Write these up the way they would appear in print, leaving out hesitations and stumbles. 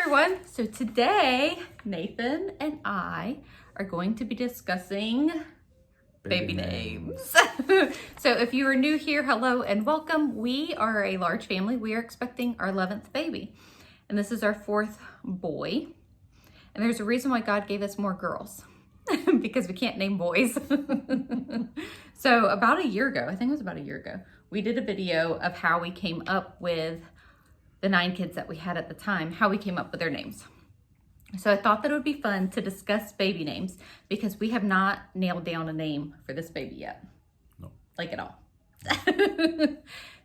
everyone. So today, Nathan and I are going to be discussing baby names. So if you are new here, hello and welcome. We are a large family. We are expecting our 11th baby. And this is our 4th boy. And there's a reason why God gave us more girls. Because we can't name boys. So about a year ago, I think it was about a year ago, we did a video of how we came up with the 9 kids that we had at the time, how we came up with their names. So I thought that it would be fun to discuss baby names because we have not nailed down a name for this baby yet. No. Like at all.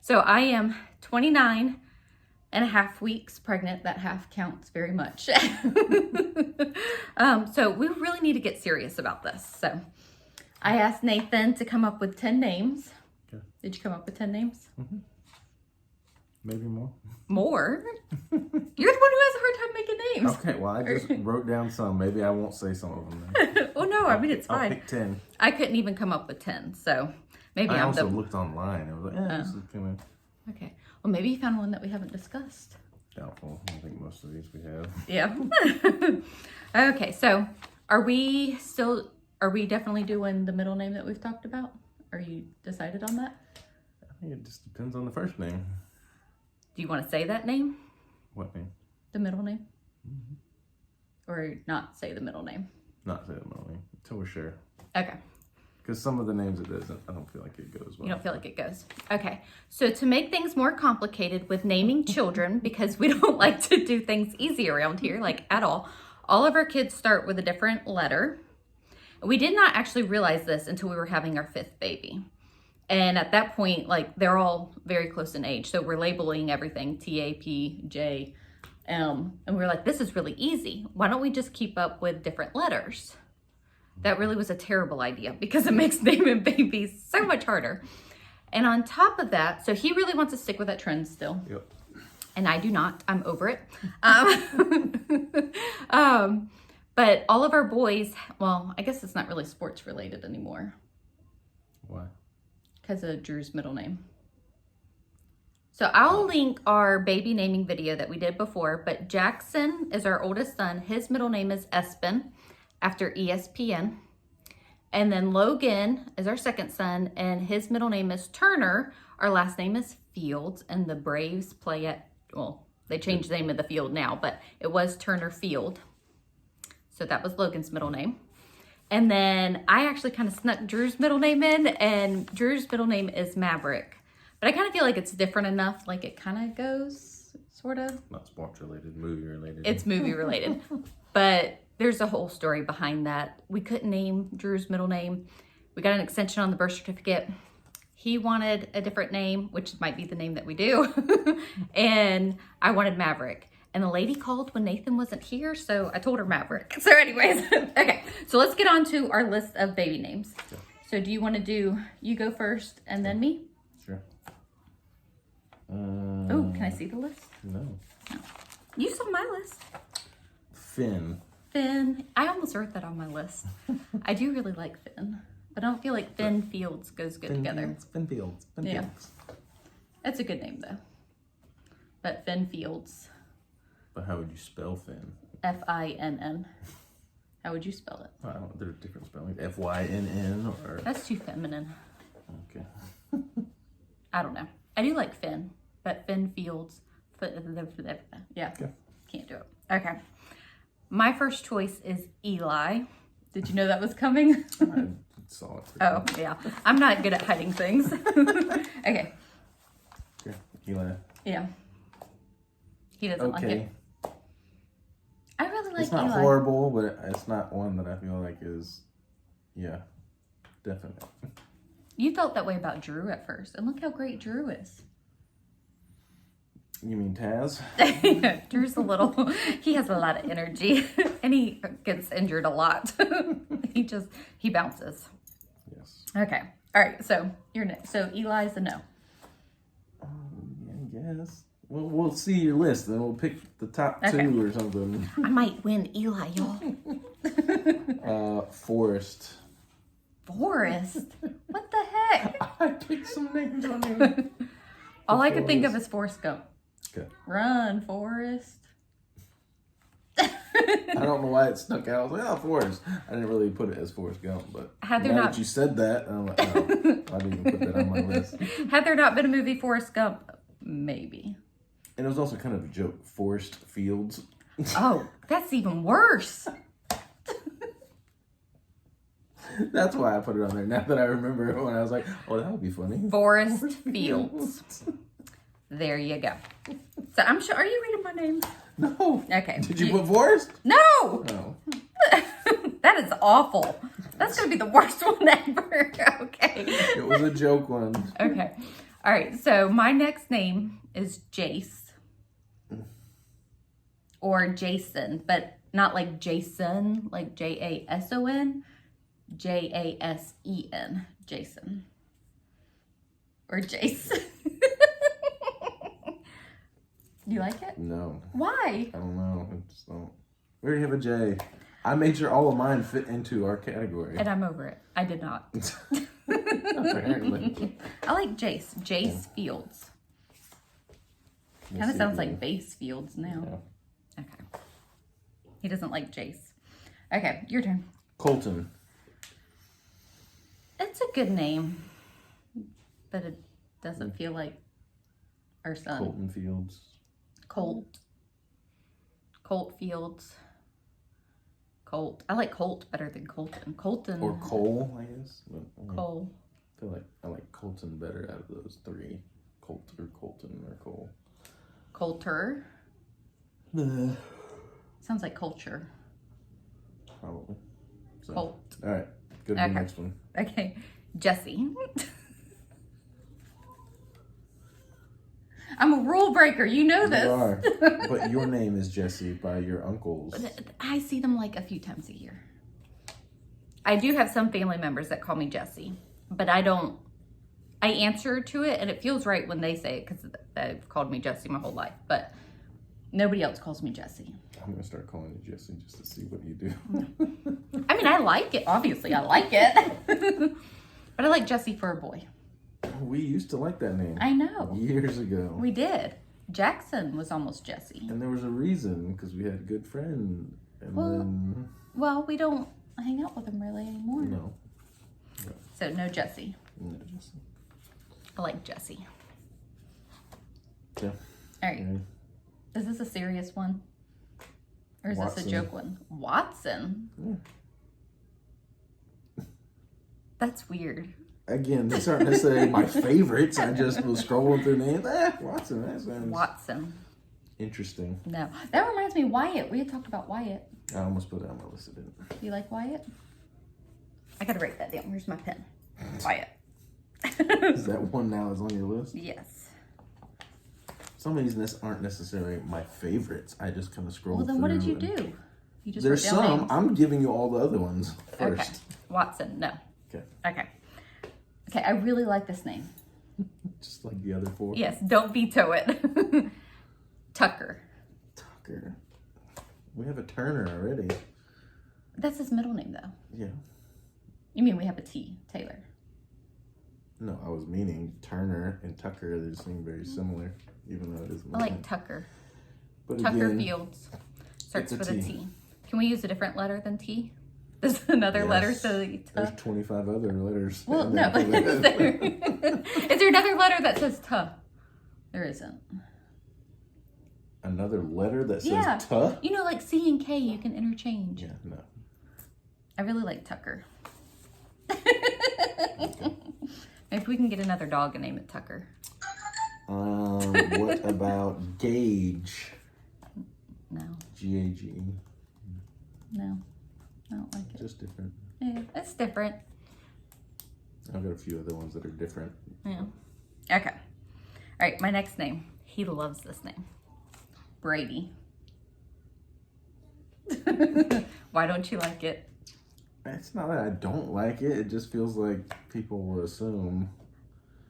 So I am 29 and a half weeks pregnant. That half counts very much. So we really need to get serious about this. So I asked Nathan to come up with 10 names. Okay. Did you come up with 10 names? Mm-hmm. Maybe more. More? You're the one who has a hard time making names. Okay, well, I just wrote down some. Maybe I won't say some of them then. Oh, no, I mean, it's fine. I'll pick 10. I couldn't even come up with 10, so maybe I I'm also the... looked online. I was like, this is kind of Okay. Well, maybe you found one that we haven't discussed. doubtful. I think most of these we have. Yeah. Okay, so are we definitely doing the middle name that we've talked about? Are you decided on that? I think it just depends on the first name. Do you want to say that name? What name? The middle name? Mm-hmm. Or not say the middle name? Not say the middle name until we're sure. Okay. Because some of the names it doesn't, I don't feel like it goes well. You don't feel like it goes. Okay. So to make things more complicated with naming children, because we don't like to do things easy around here, like at all of our kids start with a different letter. We did not actually realize this until we were having our 5th baby. And at that point, like, they're all very close in age. So we're labeling everything T, A, P, J, M. And we're like, this is really easy. Why don't we just keep up with different letters? That really was a terrible idea because it makes naming babies so much harder. And on top of that, so he really wants to stick with that trend still. Yep. And I do not. I'm over it. But all of our boys, well, I guess it's not really sports related anymore. Why? Because of Drew's middle name. So I'll link our baby naming video that we did before, but Jackson is our oldest son. His middle name is Espen, after ESPN. And then Logan is our second son, and his middle name is Turner. Our last name is Fields, and the Braves play at, well, they changed the name of the field now, but it was Turner Field. So that was Logan's middle name. And then I actually kind of snuck Drew's middle name in, and Drew's middle name is Maverick. But I kind of feel like it's different enough, like it kind of goes, sort of. Not sports related, movie related. It's movie related. But there's a whole story behind that. We couldn't name Drew's middle name. We got an extension on the birth certificate. He wanted a different name, which might be the name that we do. And I wanted Maverick. And the lady called when Nathan wasn't here, so I told her Maverick. So anyways, okay. So let's get on to our list of baby names. Okay. So do you want to do, you go first and then me? Sure. Oh, can I see the list? No. You saw my list. Finn. Finn. I almost wrote that on my list. I do really like Finn, but I don't feel like Finn Fields goes good together. Finn Fields. Finn Yeah. Fields. That's a good name though. But Finn Fields. But how would you spell Finn? Finn. How would you spell it? I don't know. There's different spellings. Finn or... That's too feminine. Okay. I don't know. I do like Finn, but Finn Fields. Yeah. Okay. Can't do it. Okay. My first choice is Eli. Did you know that was coming? I saw it. Oh, yeah. I'm not good at hiding things. Okay. Okay. Eli. Yeah. He doesn't like it. I really like It's not Eli. horrible, but it's not one that I feel like is, yeah, definite. You felt that way about Drew at first, and look how great Drew is. You mean Taz? Drew's he has a lot of energy, and he gets injured a lot. He bounces. Yes. Okay. All right. So you're next. So Eli's a no. Yeah, I guess. Well, we'll see your list, then we'll pick the top 2 or something. I might win Eli, y'all. Forrest. Forrest? What the heck? I picked some names on here. All I could think of is Forrest Gump. Okay. Run, Forrest. I don't know why it stuck out. I was like, oh, Forrest. I didn't really put it as Forrest Gump, but Had there now not- that you said that, I'm like, oh, I didn't even put that on my list. Had there not been a movie Forrest Gump, maybe. And it was also kind of a joke. Forest Fields. Oh, that's even worse. That's why I put it on there. Now that I remember when I was like, oh, that would be funny. Forest Fields. There you go. So I'm sure, are you reading my name? No. Okay. Did you put Forrest? No! No. That is awful. That's going to be the worst one ever. Okay. It was a joke one. Okay. All right. So my next name is Jace. Or Jason, but not like Jason, like Jason. Jasen. Jason. Or Jace. You like it? No. Why? I don't know. I just don't. We already have a J. I made sure all of mine fit into our category. And I'm over it. I did not. Apparently. I like Jace. Jace Fields. Kind of sounds like base fields now. Yeah. Okay. He doesn't like Jace. Okay, your turn. Colton. It's a good name, but it doesn't feel like our son. Colton Fields. Colt Fields. Colt. I like Colt better than Colton. Colton. Or Cole, I guess. But, Cole. I feel like I like Colton better out of those three. Colt or Colton or Cole. Coulter. Sounds like culture. Probably. So, Colt. all right. Go to the next one. Okay. Jesse. I'm a rule breaker. You know this. You are. But your name is Jesse by your uncles. I see them like a few times a year. I do have some family members that call me Jesse, but I don't. I answer to it, and it feels right when they say it because they've called me Jesse my whole life, but nobody else calls me Jesse. I'm going to start calling you Jesse just to see what you do. I mean, I like it. Obviously, I like it. But I like Jesse for a boy. We used to like that name. I know. Years ago. We did. Jackson was almost Jesse. And there was a reason, because we had a good friend. And then... Well, we don't hang out with him really anymore. No. So, no Jesse. No, Jesse. I like Jesse. Yeah. All right. Yeah. Is this a serious one? Or is Watson. this a joke one? Watson? Yeah. That's weird. Again, these aren't necessarily my favorites. I just was scrolling through names. Watson, that sounds Watson. interesting. No. That reminds me, Wyatt. We had talked about Wyatt. I almost put it on my list. I didn't. You like Wyatt? I gotta write that down. Where's my pen? Wyatt. Is that one now is on your list? Yes. Some of these aren't necessarily my favorites. I just kind of scrolled Well, then through. what did you do? You just There's wrote down some. names? I'm giving you all the other ones first. Okay. Watson. No. Okay. Okay. Okay, I really like this name. Just like the other four. Yes, don't veto it. Tucker. Tucker. We have a Turner already. That's his middle name, though. Yeah. You mean we have a T, Taylor? No, I was meaning Turner and Tucker. They seem very similar, even though it is. I like Tucker. But Tucker again, Fields. Starts it's a with a T. T. Can we use a different letter than T? There's another letter Yes. so the There's 25 other letters. Well, in no. that Is there, is there another letter that says T? There isn't. Another letter that says Tuh? You know, like C and K you can interchange. Yeah, no. I really like Tucker. Maybe we can get another dog and name it Tucker. What about Gage? No. G-A-G. No. I don't like it. Just different. Yeah, it's different. I've got a few other ones that are different. Yeah. Okay. All right, my next name. He loves this name. Brady. Why don't you like it? It's not that I don't like it. It just feels like people will assume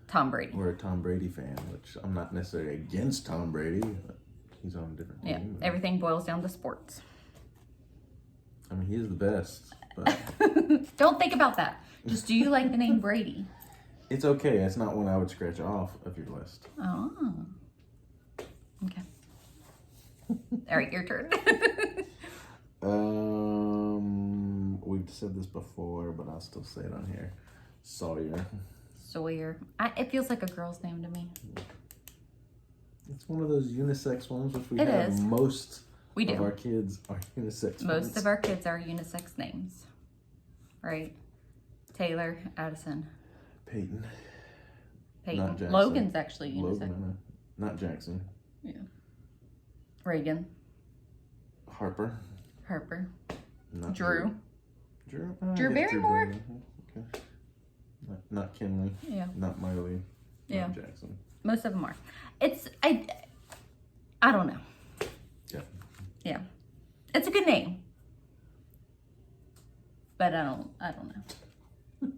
Tom Brady. we're a Tom Brady fan, which I'm not necessarily against Tom Brady. But he's on a different Yeah, team. everything boils down to sports. I mean, he is the best. But Don't think about that. Just do you like the name Brady? it's okay. It's not one I would scratch off of your list. Oh. Okay. All right, your turn. We've said this before, but I'll still say it on here. Sawyer. Sawyer. It feels like a girl's name to me. It's one of those unisex ones, which we It have is. most We do. of our kids are unisex Most ones. of our kids are unisex names, right? Taylor, Addison, Payton. Payton. Not Jackson. Logan's actually unisex. Logan, I know. Not Jackson. Yeah. Reagan, Harper. Harper, Not Drew. Drew. Drew Barrymore. Okay. Not Kinley. Yeah. Not Miley. Yeah. Not Jackson. Most of them are. I don't know. Yeah. Yeah. It's a good name. But I don't know.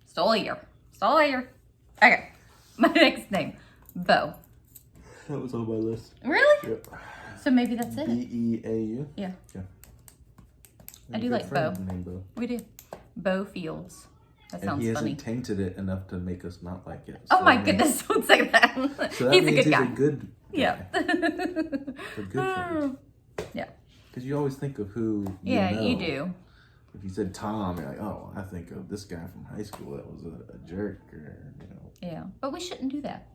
Sawyer. Okay. My next name. Beau. That was on my list. Really? Yep. So maybe that's it. Beau. Yeah. Yeah. I do like Beau. Named Beau. We do. Beau Fields. That And sounds he funny. hasn't tainted it enough to make us not like it. Oh So my that means- goodness, don't say that. So that He's a means good guy. He's a good guy. Yeah. For good friends. Yeah. Because you always think of who Yeah, know. you do. If you said Tom, you're like, oh, I think of this guy from high school that was a jerk, or Yeah. But we shouldn't do that.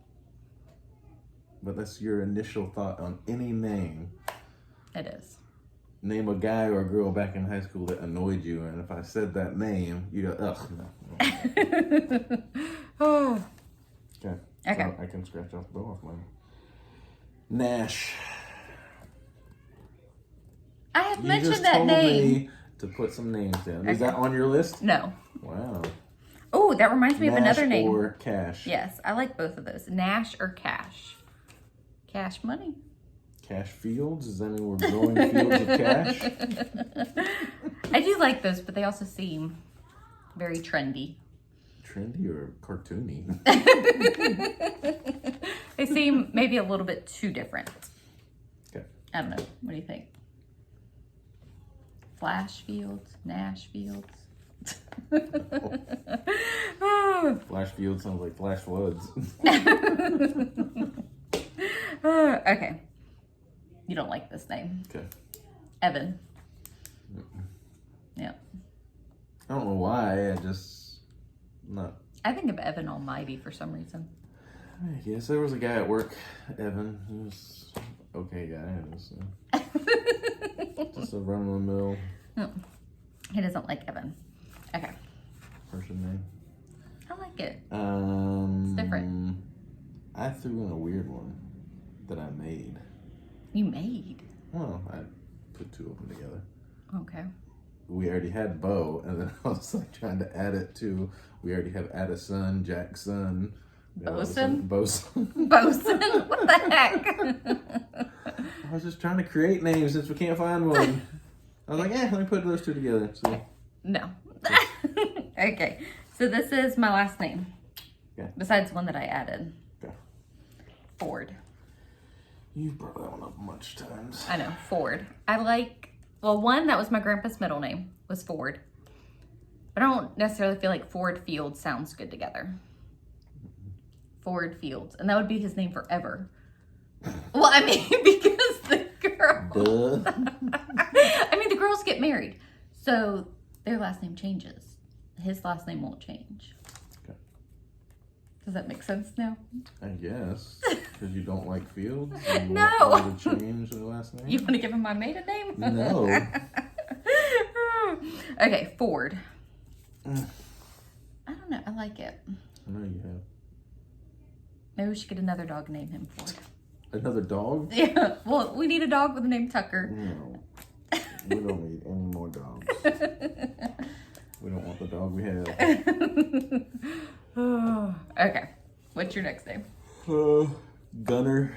But that's your initial thought on any name. It is. Name a guy or a girl back in high school that annoyed you, and if I said that name, you go, ugh, no. Oh. Okay. Okay. So I can scratch off Beau off mine. Nash. I have You mentioned just that told name. me to put some names down. Is that on your list? No. Wow. Oh, that reminds me of Nash another name. or Cash? Yes, I like both of those. Nash or Cash. Cash money. Cash Fields? Does that mean we're growing fields of cash? I do like those, but they also seem very trendy. Trendy or cartoony? They seem maybe a little bit too different. Okay. I don't know. What do you think? Flash Fields, Nash Fields. Flash Field sounds like flash floods. Okay. You don't like this name. Okay. Evan. Yeah. I don't know why. I just not. I think of Evan Almighty for some reason. I guess there was a guy at work, Evan. He was okay guy. It was, just a run of the mill He doesn't like Evan. Okay. person name. I like it. It's different. I threw in a weird one that I made. You made. Well, I put two of them together. Okay. We already had Beau, and then I was like trying to add it to. We already have Addison, Jackson, Bosun? Bosun. Bosun? What the heck? I was just trying to create names since we can't find one. I was like, let me put those two together. So, No. Okay. So this is my last name. Okay. Besides one that I added. Okay. Ford. You've brought that one up much times. I know. Ford. I like, well, one, that was my grandpa's middle name, was Ford. But I don't necessarily feel like Ford Fields sounds good together. Ford Fields. And that would be his name forever. Well, I mean, because the girl. Duh. I mean, the girls get married. So their last name changes. His last name won't change. Okay. Does that make sense now? I guess. Because you don't like Fields? And you No. want to change the last name? You want to give him my maiden name? No. Okay, Ford. I don't know. I like it. I know you have. Maybe we should get another dog and name him Ford. Another dog? Yeah. Well, we need a dog with the name Tucker. No. We don't need any more dogs. We don't want the dog we have. Okay. What's your next name? Gunner.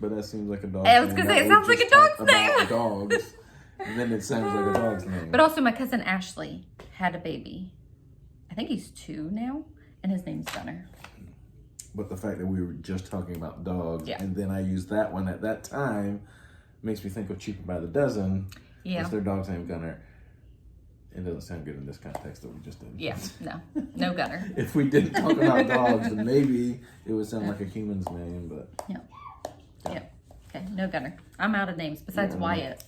But that seems like a dog's I was name. gonna say, it Now sounds we like a just talked dog's name. about dogs. And then it sounds like a dog's name. But also, my cousin Ashley had a baby. I think he's 2 now, and his name's Gunner. But the fact that we were just talking about dogs, Yeah. and then I used that one at that time, makes me think of Cheaper by the Dozen. Yeah. It's their dog's name, Gunner. It doesn't sound good in this context that we just did. Yeah. No Gunner. If we didn't talk about dogs, then maybe it would sound like a human's name, but... Yeah. Okay, no Gunner. I'm out of names besides Yeah. Wyatt.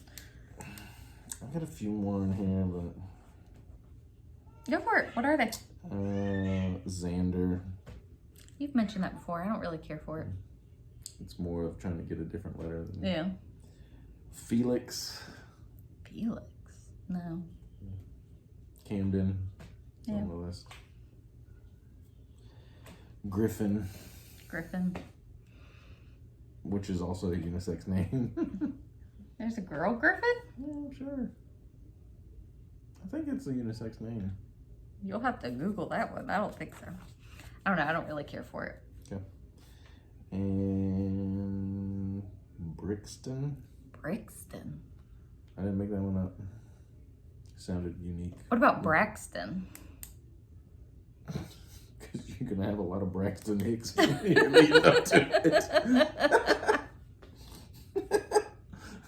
I got a few more in here, but Go for it. What are they? Xander. You've mentioned that before. I don't really care for it. It's more of trying to get a different letter than Yeah. Felix. Felix. No. Camden. Yeah. On the list. Griffin. Griffin. Which is also a unisex name. There's a girl Griffin? Yeah, sure. I think it's a unisex name. You'll have to Google that one. I don't think so. I don't know. I don't really care for it. Okay. And Brixton. Brixton. I didn't make that one up. Sounded unique. What about Braxton? Because you're going to have a lot of Braxton Hicks you're leading up to it.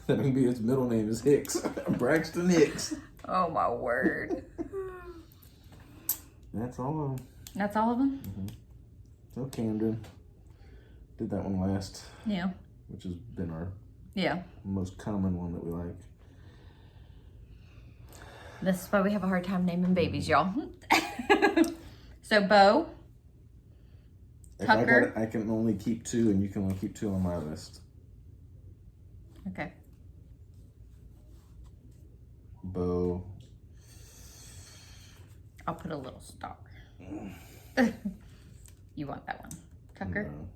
That may be his middle name is Hicks. Braxton Hicks. Oh, my word. That's all of them. That's all of them? Mm-hmm. So Camden. Did that one last. Yeah. Which has been our most common one that we like. This is why we have a hard time naming babies, y'all. So, Beau. Tucker. I can only keep 2, and you can only keep 2 on my list. Okay. Beau. I'll put a little star. You want that one. Tucker? No.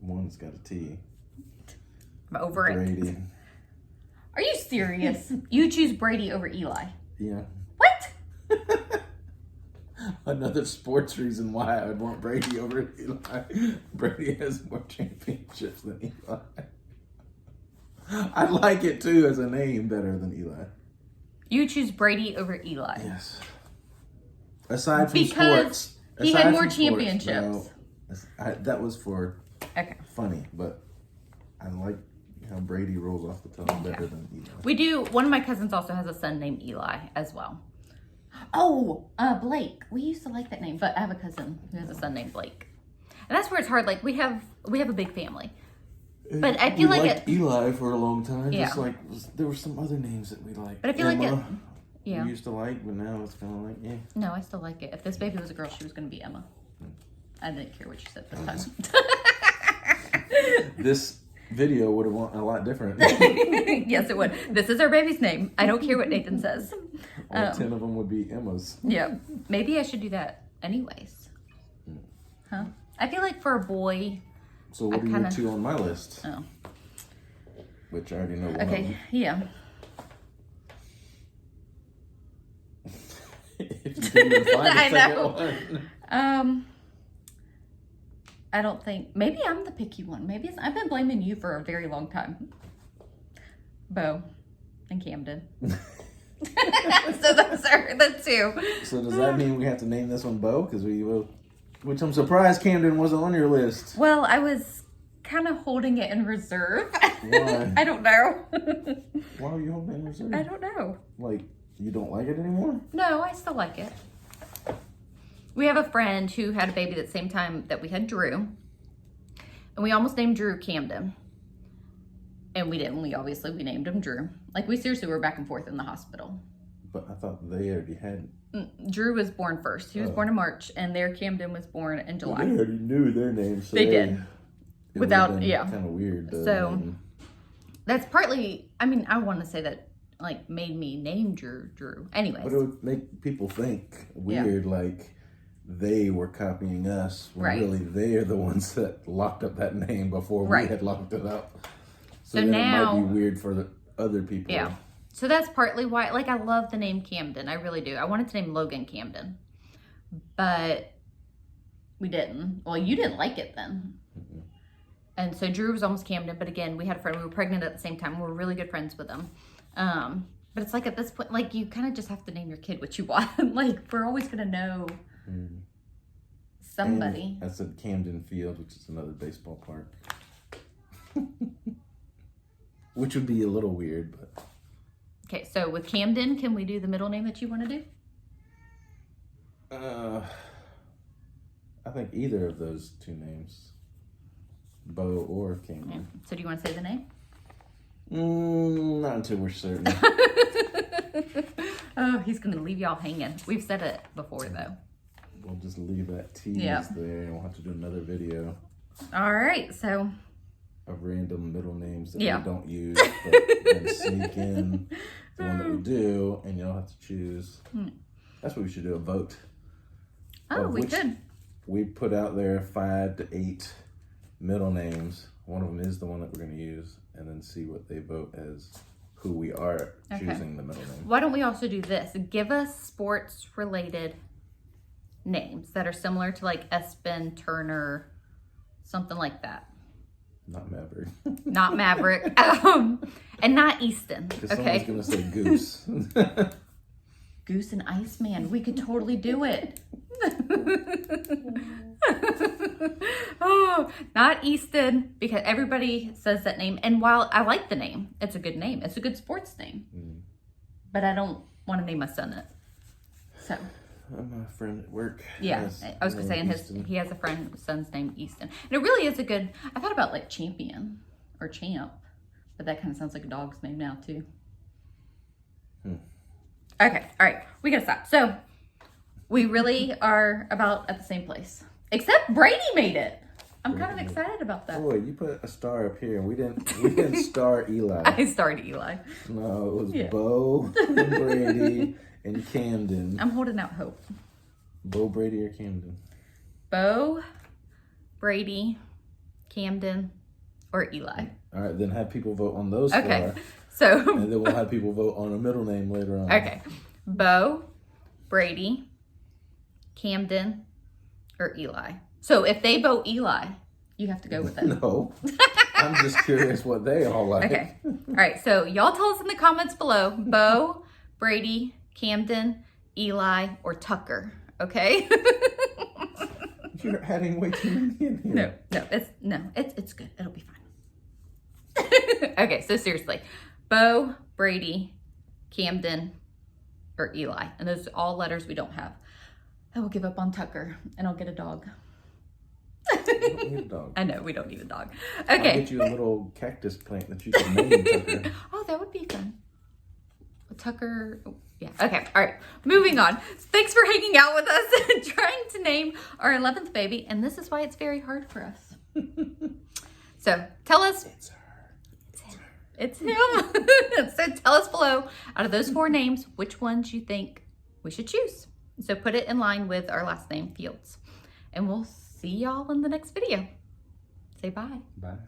One's got a T. I'm over Brady. it. Are you serious? You choose Brady over Eli. Yeah. What? Another sports reason why I would want Brady over Eli. Brady has more championships than Eli. I like it too as a name better than Eli. You choose Brady over Eli. Yes. Aside from because sports. He had more championships. That was for Okay. funny, but I like how Brady rolls off the tongue better than Eli. We do. One of my cousins also has a son named Eli as well. Oh, Blake. We used to like that name, but I have a cousin who has a son named Blake, and that's where it's hard. Like we have a big family, but I feel we like liked Eli for a long time. Yeah. Just like there were some other names that we liked. But I feel like it. Yeah. We used to like, but now it's kind of like, yeah. No, I still like it. If this baby was a girl, she was going to be Emma. I didn't care what you said this time. This video would have went a lot different. Yes, it would. This is our baby's name. I don't care what Nathan says. All 10 of them would be Emma's. Yeah. Maybe I should do that anyways. Huh? I feel like for a boy. So what are your 2 on my list? Oh. Which I already know one of Okay. them. Yeah. If you didn't even find the I second know. one. I don't think. Maybe I'm the picky one. Maybe I've been blaming you for a very long time. Beau and Camden. So those are the 2. So does that mean we have to name this one Beau? Because which I'm surprised Camden wasn't on your list. Well, I was kind of holding it in reserve. Why? I don't know. Why are you holding it in reserve? I don't know. Like, you don't like it anymore? No, I still like it. We have a friend who had a baby at the same time that we had Drew. And we almost named Drew Camden. And we didn't. We named him Drew. Like, we seriously were back and forth in the hospital. But I thought they already had... Drew was born first. He was born in March, and their Camden was born in July. Well, they already knew their names. So They did. Without, kind of weird. So, that's partly, I mean, I want to say that, like, made me name Drew. Anyways. But it would make people think weird, like they were copying us. When really, they are the ones that locked up that name before we had locked it up. So then now, it might be weird for the other people. Yeah. So that's partly why, like, I love the name Camden. I really do. I wanted to name Logan Camden. But we didn't. Well, you didn't like it then. Mm-hmm. And so Drew was almost Camden. But again, we had a friend. We were pregnant at the same time. We were really good friends with him. But it's like at this point, like, you kind of just have to name your kid what you want. Like, we're always going to know somebody. And I said Camden Field, which is another baseball park. Which would be a little weird, but... Okay, so with Camden, can we do the middle name that you want to do? I think either of those 2 names. Beau or Camden. Yeah. So do you want to say the name? Not Not until we're certain. Oh, he's going to leave y'all hanging. We've said it before, though. We'll just leave that tease there, and we'll have to do another video. All right, so. Of random middle names that we don't use, but then sneak in the one that we do, and you'll have to choose. That's what we should do, a vote. Oh, we could. We put out there 5 to 8 middle names. One of them is the one that we're going to use, and then see what they vote as who we are choosing the middle name. Why don't we also do this? Give us sports-related names that are similar to like Espen, Turner, something like that. Not Maverick. Not Maverick. And not Easton. Because okay. someone's going to say Goose. Goose and Iceman. We could totally do it. Oh, not Easton, because everybody says that name. And while I like the name, it's a good name. It's a good sports name. But I don't want to name my son it. So. My friend at work. Yeah, I was going to say, he has a son's name Easton. And it really is a good, I thought about like Champion or Champ, but that kind of sounds like a dog's name now too. Okay, all right, we got to stop. So we really are about at the same place, except Brady made it. I'm kind of excited about that. Boy, you put a star up here, and we didn't star Eli. I starred Eli. No, it was Beau and Brady and Camden. I'm holding out hope. Beau, Brady, or Camden? Beau, Brady, Camden, or Eli. All right, then have people vote on those four. So. And then we'll have people vote on a middle name later on. Okay. Beau, Brady, Camden, or Eli. So if they vote Eli, you have to go with it. No. I'm just curious what they all like. Okay. All right. So y'all tell us in the comments below. Beau, Brady, Camden, Eli, or Tucker. Okay? You're adding way too many in here. It's good. It'll be fine. Okay, so seriously. Beau, Brady, Camden, or Eli. And those are all letters we don't have. I will give up on Tucker and I'll get a dog. You don't need a dog. I know, we don't need a dog. Okay. I'll get you a little cactus plant that you can name Tucker. Oh, that would be fun. Tucker, yeah. Okay, all right. Moving on. Thanks for hanging out with us and trying to name our 11th baby. And this is why it's very hard for us. So tell us. It's him. So tell us below, out of those 4 names, which ones you think we should choose. So put it in line with our last name, Fields. And we'll see y'all in the next video. Say bye. Bye.